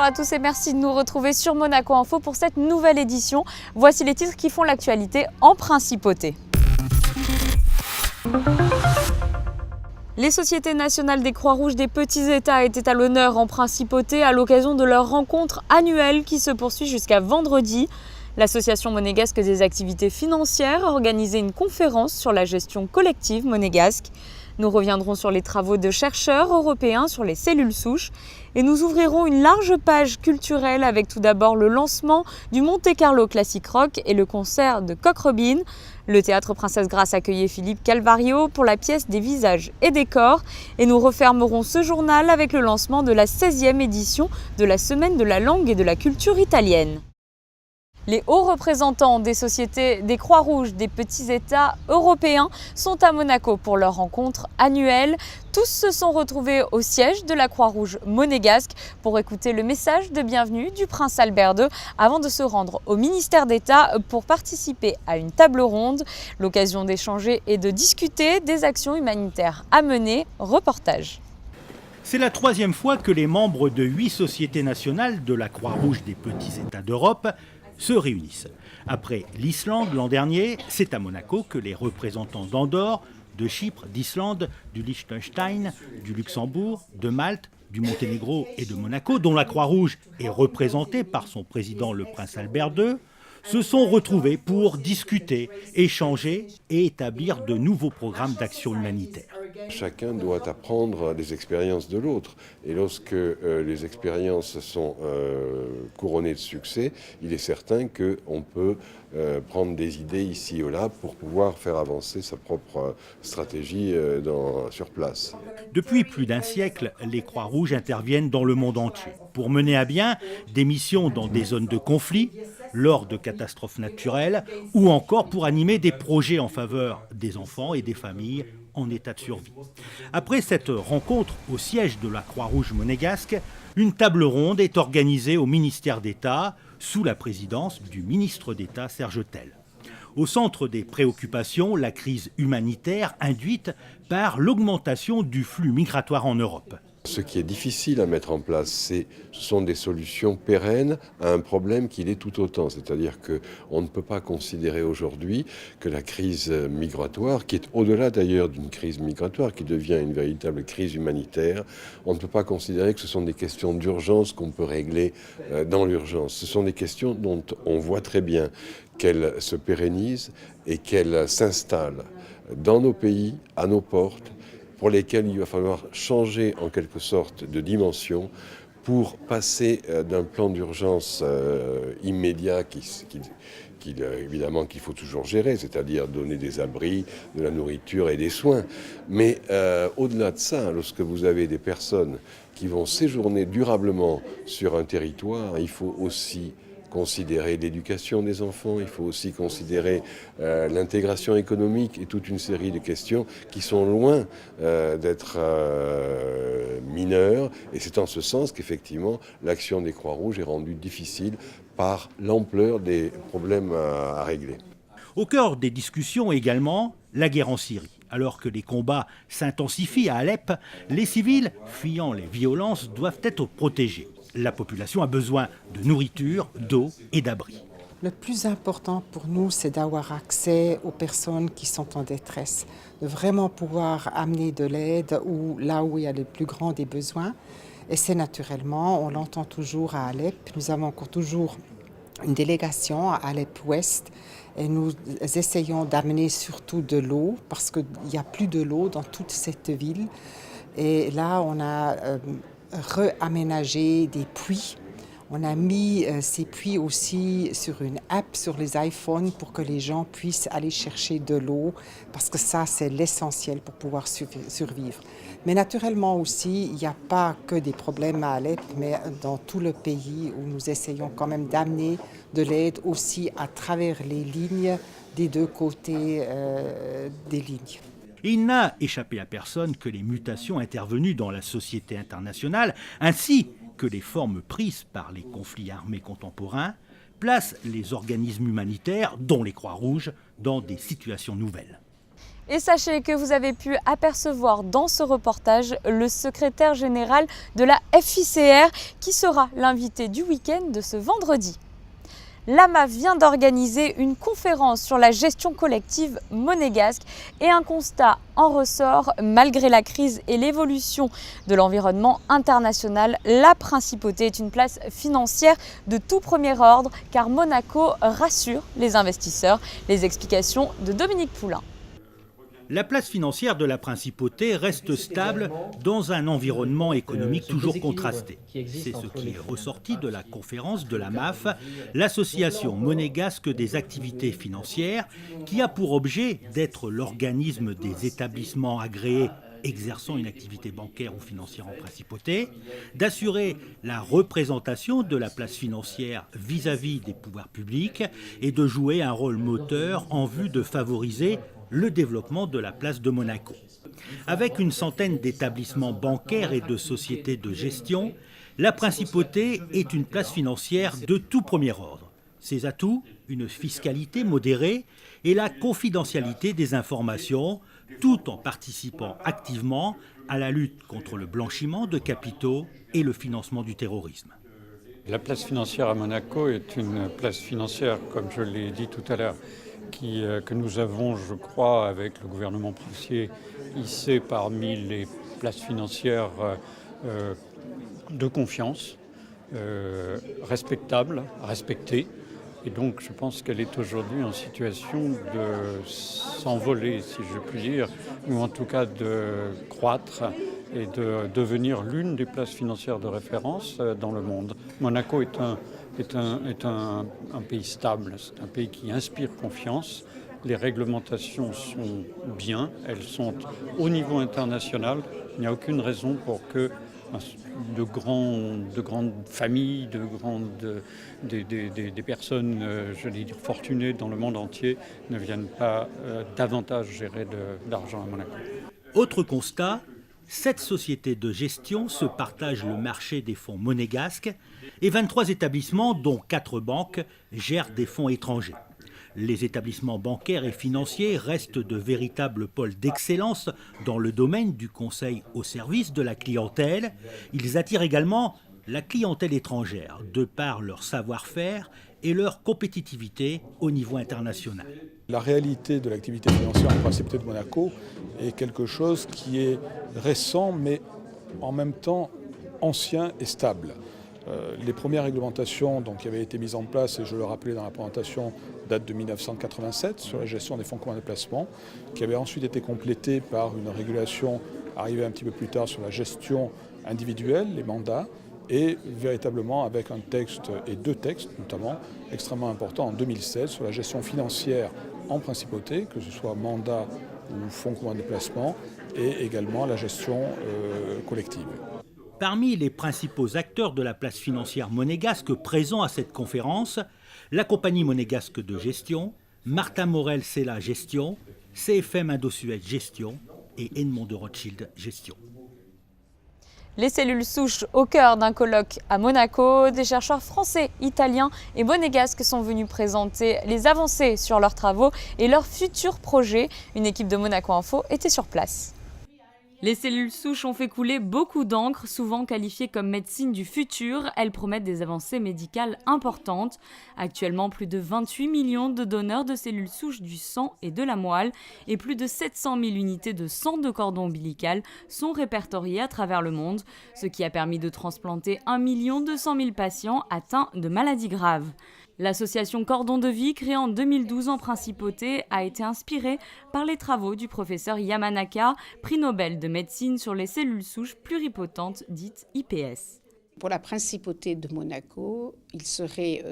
à tous et merci de nous retrouver sur Monaco Info pour cette nouvelle édition. Voici les titres qui font l'actualité en principauté. Les sociétés nationales des Croix-Rouges des petits États étaient à l'honneur en principauté à l'occasion de leur rencontre annuelle qui se poursuit jusqu'à vendredi. L'association monégasque des activités financières a organisé une conférence sur la gestion collective monégasque. Nous reviendrons sur les travaux de chercheurs européens sur les cellules souches et nous ouvrirons une large page culturelle avec tout d'abord le lancement du Monte Carlo Classic Rock et le concert de Coq Robin. Le théâtre Princesse Grace accueillait Philippe Calvario pour la pièce des visages et des corps et nous refermerons ce journal avec le lancement de la 16e édition de la Semaine de la langue et de la culture italienne. Les hauts représentants des sociétés des Croix-Rouges des petits États européens sont à Monaco pour leur rencontre annuelle. Tous se sont retrouvés au siège de la Croix-Rouge monégasque pour écouter le message de bienvenue du prince Albert II avant de se rendre au ministère d'État pour participer à une table ronde. L'occasion d'échanger et de discuter des actions humanitaires à mener. Reportage. C'est la troisième fois que les membres de 8 sociétés nationales de la Croix-Rouge des petits États d'Europe se réunissent. Après l'Islande l'an dernier, c'est à Monaco que les représentants d'Andorre, de Chypre, d'Islande, du Liechtenstein, du Luxembourg, de Malte, du Monténégro et de Monaco, dont la Croix-Rouge est représentée par son président le prince Albert II, se sont retrouvés pour discuter, échanger et établir de nouveaux programmes d'action humanitaire. Chacun doit apprendre des expériences de l'autre. Et lorsque les expériences sont couronnées de succès, il est certain qu'on peut prendre des idées ici ou là pour pouvoir faire avancer sa propre stratégie sur place. Depuis plus d'un siècle, les Croix-Rouges interviennent dans le monde entier pour mener à bien des missions dans des zones de conflit, lors de catastrophes naturelles ou encore pour animer des projets en faveur des enfants et des familles en état de survie. Après cette rencontre au siège de la Croix-Rouge monégasque, une table ronde est organisée au ministère d'État sous la présidence du ministre d'État Serge Tell. Au centre des préoccupations, la crise humanitaire induite par l'augmentation du flux migratoire en Europe. Ce qui est difficile à mettre en place, ce sont des solutions pérennes à un problème qui l'est tout autant. C'est-à-dire qu'on ne peut pas considérer aujourd'hui que la crise migratoire, qui est au-delà d'ailleurs d'une crise migratoire, qui devient une véritable crise humanitaire, on ne peut pas considérer que ce sont des questions d'urgence qu'on peut régler dans l'urgence. Ce sont des questions dont on voit très bien qu'elles se pérennisent et qu'elles s'installent dans nos pays, à nos portes, pour lesquels il va falloir changer en quelque sorte de dimension pour passer d'un plan d'urgence immédiat évidemment qu'il faut toujours gérer, c'est-à-dire donner des abris, de la nourriture et des soins. Mais au-delà de ça, lorsque vous avez des personnes qui vont séjourner durablement sur un territoire, il faut aussi considérer l'éducation des enfants, il faut aussi considérer l'intégration économique et toute une série de questions qui sont loin d'être mineures. Et c'est en ce sens qu'effectivement l'action des Croix-Rouges est rendue difficile par l'ampleur des problèmes à régler. Au cœur des discussions également, la guerre en Syrie. Alors que les combats s'intensifient à Alep, les civils, fuyant les violences, doivent être protégés. La population a besoin de nourriture, d'eau et d'abri. Le plus important pour nous, c'est d'avoir accès aux personnes qui sont en détresse, de vraiment pouvoir amener de l'aide là où il y a le plus grand des besoins. Et c'est naturellement, on l'entend toujours à Alep, nous avons encore toujours une délégation à Alep-Ouest et nous essayons d'amener surtout de l'eau parce qu'il n'y a plus de l'eau dans toute cette ville. Et là, on a réaménagé des puits. On a mis ces puits aussi sur une app sur les iPhones pour que les gens puissent aller chercher de l'eau parce que ça, c'est l'essentiel pour pouvoir survivre. Mais naturellement aussi, il n'y a pas que des problèmes à Alep, mais dans tout le pays où nous essayons quand même d'amener de l'aide aussi à travers les lignes des deux côtés des lignes. Et il n'a échappé à personne que les mutations intervenues dans la société internationale, ainsi que les formes prises par les conflits armés contemporains, placent les organismes humanitaires, dont les Croix-Rouges, dans des situations nouvelles. Et sachez que vous avez pu apercevoir dans ce reportage le secrétaire général de la FICR qui sera l'invité du week-end de ce vendredi. L'AMA vient d'organiser une conférence sur la gestion collective monégasque et un constat en ressort. Malgré la crise et l'évolution de l'environnement international, la principauté est une place financière de tout premier ordre car Monaco rassure les investisseurs. Les explications de Dominique Poulain. La place financière de la principauté reste stable dans un environnement économique toujours contrasté. C'est ce qui est ressorti de la conférence de la MAF, l'association monégasque des activités financières, qui a pour objet d'être l'organisme des établissements agréés exerçant une activité bancaire ou financière en principauté, d'assurer la représentation de la place financière vis-à-vis des pouvoirs publics et de jouer un rôle moteur en vue de favoriser le développement de la place de Monaco. Avec une centaine d'établissements bancaires et de sociétés de gestion, la principauté est une place financière de tout premier ordre. Ses atouts, une fiscalité modérée et la confidentialité des informations, tout en participant activement à la lutte contre le blanchiment de capitaux et le financement du terrorisme. La place financière à Monaco est une place financière, comme je l'ai dit tout à l'heure, que nous avons, je crois, avec le gouvernement princier, hissé parmi les places financières de confiance, respectables, respectées. Et donc je pense qu'elle est aujourd'hui en situation de s'envoler, si je puis dire, ou en tout cas de croître et de devenir l'une des places financières de référence dans le monde. Monaco est un pays stable, c'est un pays qui inspire confiance. Les réglementations sont bien, elles sont au niveau international. Il n'y a aucune raison pour que de grandes familles, des personnes, j'allais dire, fortunées dans le monde entier ne viennent pas davantage gérer d'argent à Monaco. Autre constat, 7 sociétés de gestion se partagent le marché des fonds monégasques et 23 établissements, dont 4 banques, gèrent des fonds étrangers. Les établissements bancaires et financiers restent de véritables pôles d'excellence dans le domaine du conseil au service de la clientèle. Ils attirent également la clientèle étrangère de par leur savoir-faire et leur compétitivité au niveau international. La réalité de l'activité financière en principauté de Monaco est quelque chose qui est récent mais en même temps ancien et stable. Les premières réglementations qui avaient été mises en place, et je le rappelais dans la présentation, datent de 1987 sur la gestion des fonds communs de placement, qui avait ensuite été complétée par une régulation arrivée un petit peu plus tard sur la gestion individuelle, les mandats, et véritablement avec un texte et 2 textes notamment extrêmement importants en 2016 sur la gestion financière en principauté, que ce soit mandat ou fonds communs de placement, et également la gestion collective. Parmi les principaux acteurs de la place financière monégasque présents à cette conférence, la compagnie monégasque de gestion, Martin Morel Sella Gestion, CFM Indosuez Gestion et Edmond de Rothschild Gestion. Les cellules souches au cœur d'un colloque à Monaco, des chercheurs français, italiens et monégasques sont venus présenter les avancées sur leurs travaux et leurs futurs projets. Une équipe de Monaco Info était sur place. Les cellules souches ont fait couler beaucoup d'encre, souvent qualifiées comme médecine du futur. Elles promettent des avancées médicales importantes. Actuellement, plus de 28 millions de donneurs de cellules souches du sang et de la moelle et plus de 700 000 unités de sang de cordon ombilical sont répertoriées à travers le monde, ce qui a permis de transplanter 1 200 000 patients atteints de maladies graves. L'association Cordon de Vie, créée en 2012 en principauté, a été inspirée par les travaux du professeur Yamanaka, prix Nobel de médecine sur les cellules souches pluripotentes dites IPS. Pour la principauté de Monaco, il serait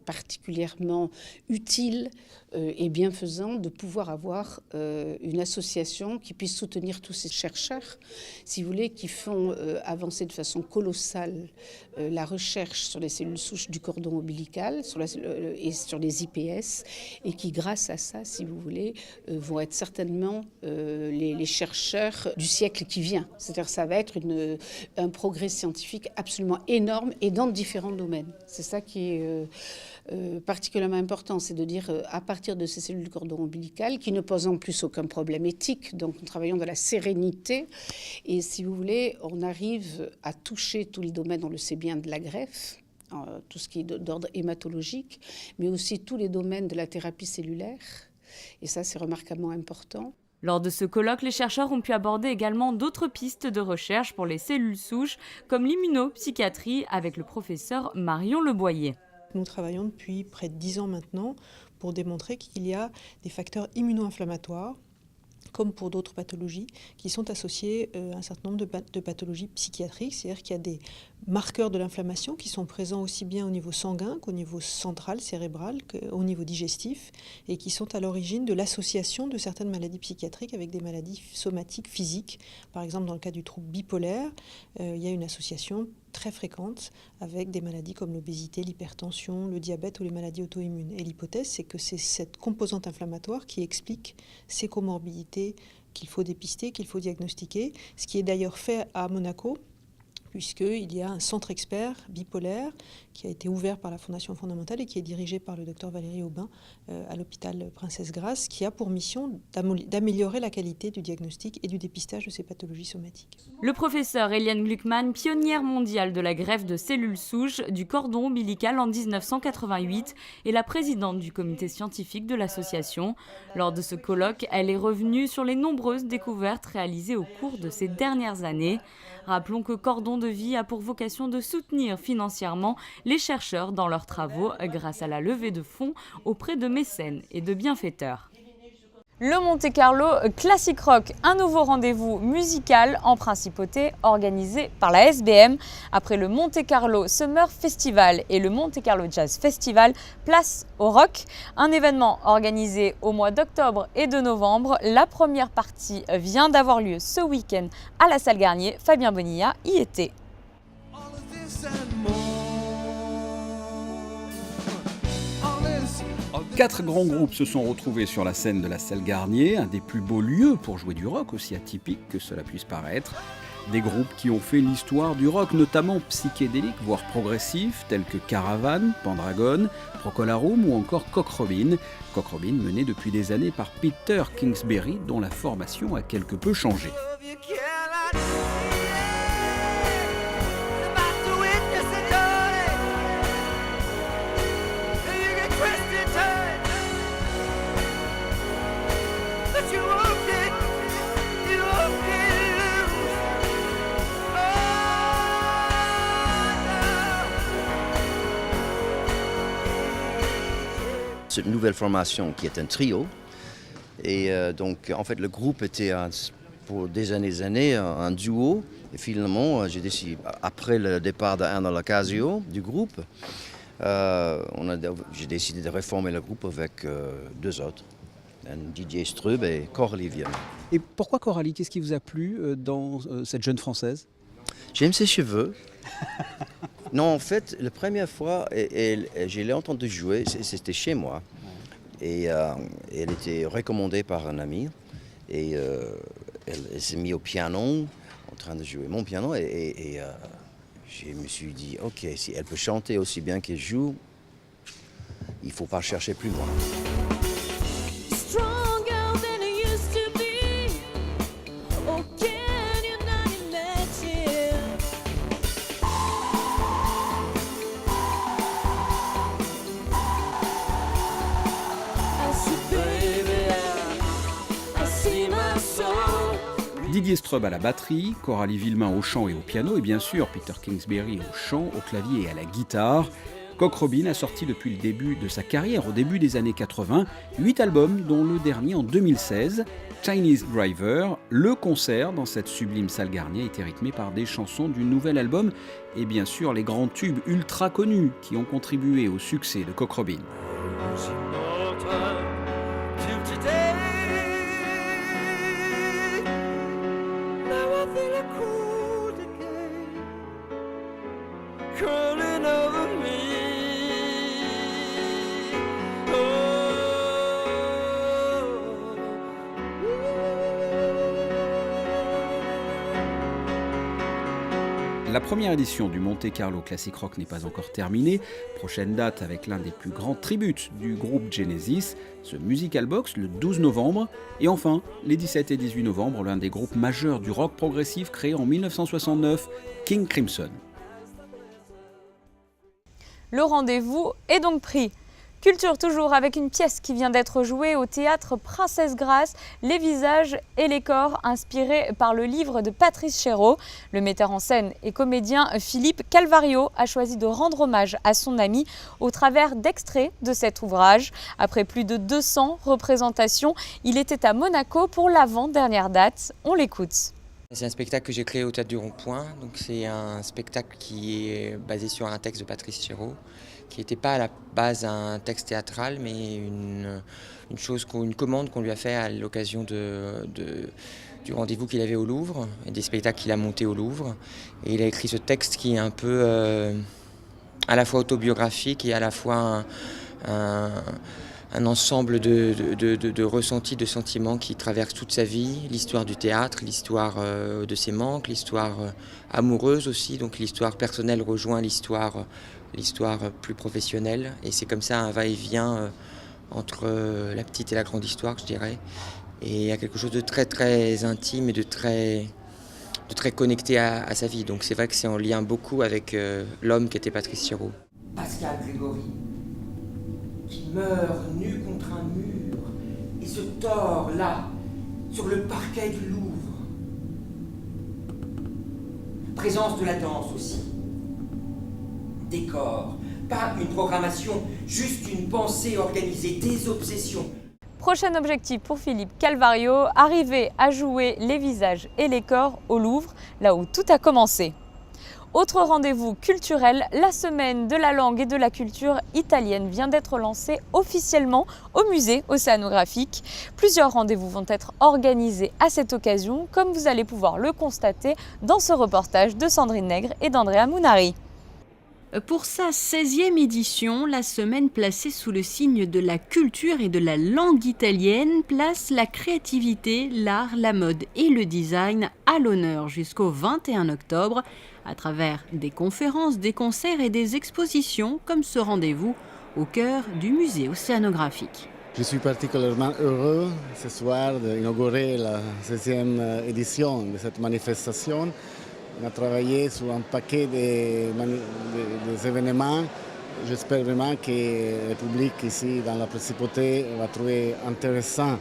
particulièrement utile et bienfaisant de pouvoir avoir une association qui puisse soutenir tous ces chercheurs, si vous voulez, qui font avancer de façon colossale la recherche sur les cellules souches du cordon ombilical et sur les IPS, et qui, grâce à ça, si vous voulez, vont être certainement les chercheurs du siècle qui vient. C'est-à-dire que ça va être un progrès scientifique absolument absolument énorme et dans différents domaines. C'est ça qui est particulièrement important, c'est de dire à partir de ces cellules du cordon ombilical qui ne posent en plus aucun problème éthique, donc nous travaillons dans la sérénité et si vous voulez, on arrive à toucher tous les domaines, on le sait bien, de la greffe, tout ce qui est d'ordre hématologique, mais aussi tous les domaines de la thérapie cellulaire et ça c'est remarquablement important. Lors de ce colloque, les chercheurs ont pu aborder également d'autres pistes de recherche pour les cellules souches, comme l'immunopsychiatrie avec le professeur Marion Leboyer. Nous travaillons depuis près de 10 ans maintenant pour démontrer qu'il y a des facteurs immuno-inflammatoires, comme pour d'autres pathologies, qui sont associés à un certain nombre de pathologies psychiatriques, c'est-à-dire qu'il y a des marqueurs de l'inflammation qui sont présents aussi bien au niveau sanguin qu'au niveau central, cérébral, qu'au niveau digestif, et qui sont à l'origine de l'association de certaines maladies psychiatriques avec des maladies somatiques physiques. Par exemple, dans le cas du trouble bipolaire, il y a une association très fréquente avec des maladies comme l'obésité, l'hypertension, le diabète ou les maladies auto-immunes. Et l'hypothèse, c'est que c'est cette composante inflammatoire qui explique ces comorbidités qu'il faut dépister, qu'il faut diagnostiquer, ce qui est d'ailleurs fait à Monaco, puisqu'il y a un centre expert bipolaire qui a été ouvert par la Fondation fondamentale et qui est dirigé par le docteur Valérie Aubin à l'hôpital Princesse Grace, qui a pour mission d'améliorer la qualité du diagnostic et du dépistage de ces pathologies somatiques. Le professeur Eliane Gluckman, pionnière mondiale de la greffe de cellules souches du cordon ombilical en 1988, est la présidente du comité scientifique de l'association. Lors de ce colloque, elle est revenue sur les nombreuses découvertes réalisées au cours de ces dernières années. Rappelons que Cordon de Vie a pour vocation de soutenir financièrement les chercheurs dans leurs travaux grâce à la levée de fonds auprès de mécènes et de bienfaiteurs. Le Monte Carlo Classic Rock, un nouveau rendez-vous musical en principauté organisé par la SBM. Après le Monte Carlo Summer Festival et le Monte Carlo Jazz Festival, place au rock. Un événement organisé au mois d'octobre et de novembre. La première partie vient d'avoir lieu ce week-end à la salle Garnier. Fabien Bonilla y était. 4 grands groupes se sont retrouvés sur la scène de la salle Garnier, un des plus beaux lieux pour jouer du rock, aussi atypique que cela puisse paraître. Des groupes qui ont fait l'histoire du rock, notamment psychédélique, voire progressif, tels que Caravan, Pendragon, Procolarum ou encore Cock Robin. Cock Robin mené depuis des années par Peter Kingsbury, dont la formation a quelque peu changé. Cette nouvelle formation qui est un trio. Et donc, en fait, le groupe était pour des années un duo. Et finalement, j'ai décidé, après le départ d'Anna Locasio du groupe, j'ai décidé de reformer le groupe avec 2 autres, DJ Strub et Coralie Vienne. Et pourquoi Coralie? Qu'est-ce qui vous a plu dans cette jeune Française? J'aime ses cheveux. Non, en fait, la première fois, je l'ai entendue jouer, c'était chez moi. Et elle était recommandée par un ami. Et elle s'est mise au piano, en train de jouer mon piano. Et je me suis dit, ok, si elle peut chanter aussi bien qu'elle joue, il ne faut pas chercher plus loin. Didier Strub à la batterie, Coralie Villemain au chant et au piano, et bien sûr Peter Kingsbury au chant, au clavier et à la guitare. Cock Robin a sorti depuis le début de sa carrière, au début des années 80, 8 albums, dont le dernier en 2016, Chinese Driver. Le concert dans cette sublime salle Garnier était rythmé par des chansons du nouvel album et bien sûr les grands tubes ultra connus qui ont contribué au succès de Cock Robin. La première édition du Monte Carlo Classic Rock n'est pas encore terminée. Prochaine date avec l'un des plus grands tributs du groupe Genesis, ce Musical Box le 12 novembre. Et enfin, les 17 et 18 novembre, l'un des groupes majeurs du rock progressif créé en 1969, King Crimson. Le rendez-vous est donc pris. Culture toujours avec une pièce qui vient d'être jouée au théâtre Princesse Grace, Les visages et les corps, inspiré par le livre de Patrice Chéreau. Le metteur en scène et comédien Philippe Calvario a choisi de rendre hommage à son ami au travers d'extraits de cet ouvrage. Après plus de 200 représentations, il était à Monaco pour l'avant-dernière date. On l'écoute. C'est un spectacle que j'ai créé au Théâtre du Rond-Point. Donc c'est un spectacle qui est basé sur un texte de Patrice Chéreau, qui n'était pas à la base un texte théâtral, mais une commande qu'on lui a fait à l'occasion du rendez-vous qu'il avait au Louvre, et des spectacles qu'il a montés au Louvre. Et il a écrit ce texte qui est un peu à la fois autobiographique et à la fois un ensemble de ressentis, de sentiments qui traversent toute sa vie, l'histoire du théâtre, l'histoire de ses manques, l'histoire amoureuse aussi, donc l'histoire personnelle rejoint l'histoire plus professionnelle, et c'est comme ça un va-et-vient entre la petite et la grande histoire, je dirais, et il y a quelque chose de très très intime et de très connecté à sa vie, donc c'est vrai que c'est en lien beaucoup avec l'homme qui était Patrice Chéreau. Pascal Grégory, qui meurt nu contre un mur et se tord là, sur le parquet du Louvre. Présence de la danse aussi. Décor, pas une programmation, juste une pensée organisée, des obsessions. Prochain objectif pour Philippe Calvario, arriver à jouer Les visages et les corps au Louvre, là où tout a commencé. Autre rendez-vous culturel, la semaine de la langue et de la culture italienne vient d'être lancée officiellement au musée océanographique. Plusieurs rendez-vous vont être organisés à cette occasion, comme vous allez pouvoir le constater dans ce reportage de Sandrine Nègre et d'Andrea Munari. Pour sa 16e édition, la semaine placée sous le signe de la culture et de la langue italienne place la créativité, l'art, la mode et le design à l'honneur jusqu'au 21 octobre à travers des conférences, des concerts et des expositions comme ce rendez-vous au cœur du musée océanographique. Je suis particulièrement heureux ce soir d'inaugurer la 16e édition de cette manifestation. On a travaillé sur un paquet d'événements. J'espère vraiment que le public ici dans la Principauté va trouver intéressant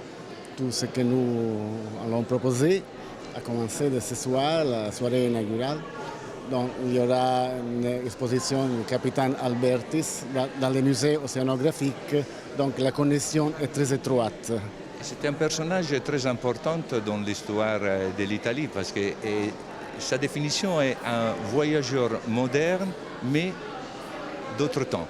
tout ce que nous allons proposer, à commencer de ce soir, la soirée inaugurale. Donc, il y aura une exposition du capitaine Albertis dans le musée océanographique, donc la connexion est très étroite. C'est un personnage très important dans l'histoire de l'Italie parce que sa définition est un voyageur moderne, mais d'autre temps.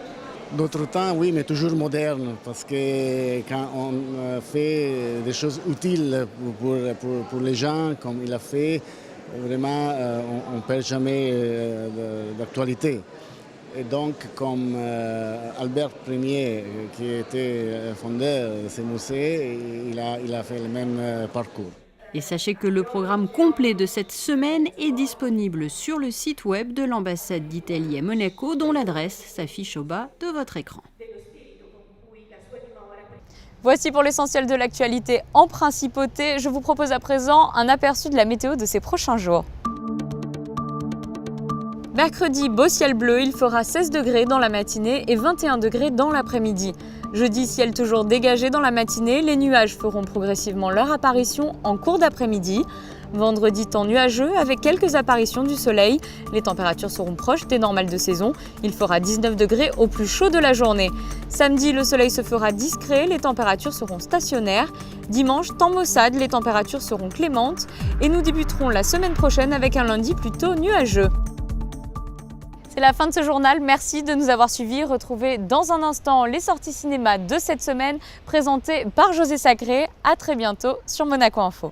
D'autre temps, oui, mais toujours moderne, parce que quand on fait des choses utiles pour les gens, comme il a fait, vraiment, on ne perd jamais d'actualité. Et donc, comme Albert Ier, qui était fondeur de ce musée, il a fait le même parcours. Et sachez que le programme complet de cette semaine est disponible sur le site web de l'ambassade d'Italie à Monaco, dont l'adresse s'affiche au bas de votre écran. Voici pour l'essentiel de l'actualité en principauté. Je vous propose à présent un aperçu de la météo de ces prochains jours. Mercredi, beau ciel bleu, il fera 16 degrés dans la matinée et 21 degrés dans l'après-midi. Jeudi, ciel toujours dégagé dans la matinée, les nuages feront progressivement leur apparition en cours d'après-midi. Vendredi, temps nuageux avec quelques apparitions du soleil. Les températures seront proches des normales de saison. Il fera 19 degrés au plus chaud de la journée. Samedi, le soleil se fera discret, les températures seront stationnaires. Dimanche, temps maussade, les températures seront clémentes. Et nous débuterons la semaine prochaine avec un lundi plutôt nuageux. C'est la fin de ce journal, merci de nous avoir suivis. Retrouvez dans un instant les sorties cinéma de cette semaine présentées par José Sacré. À très bientôt sur Monaco Info.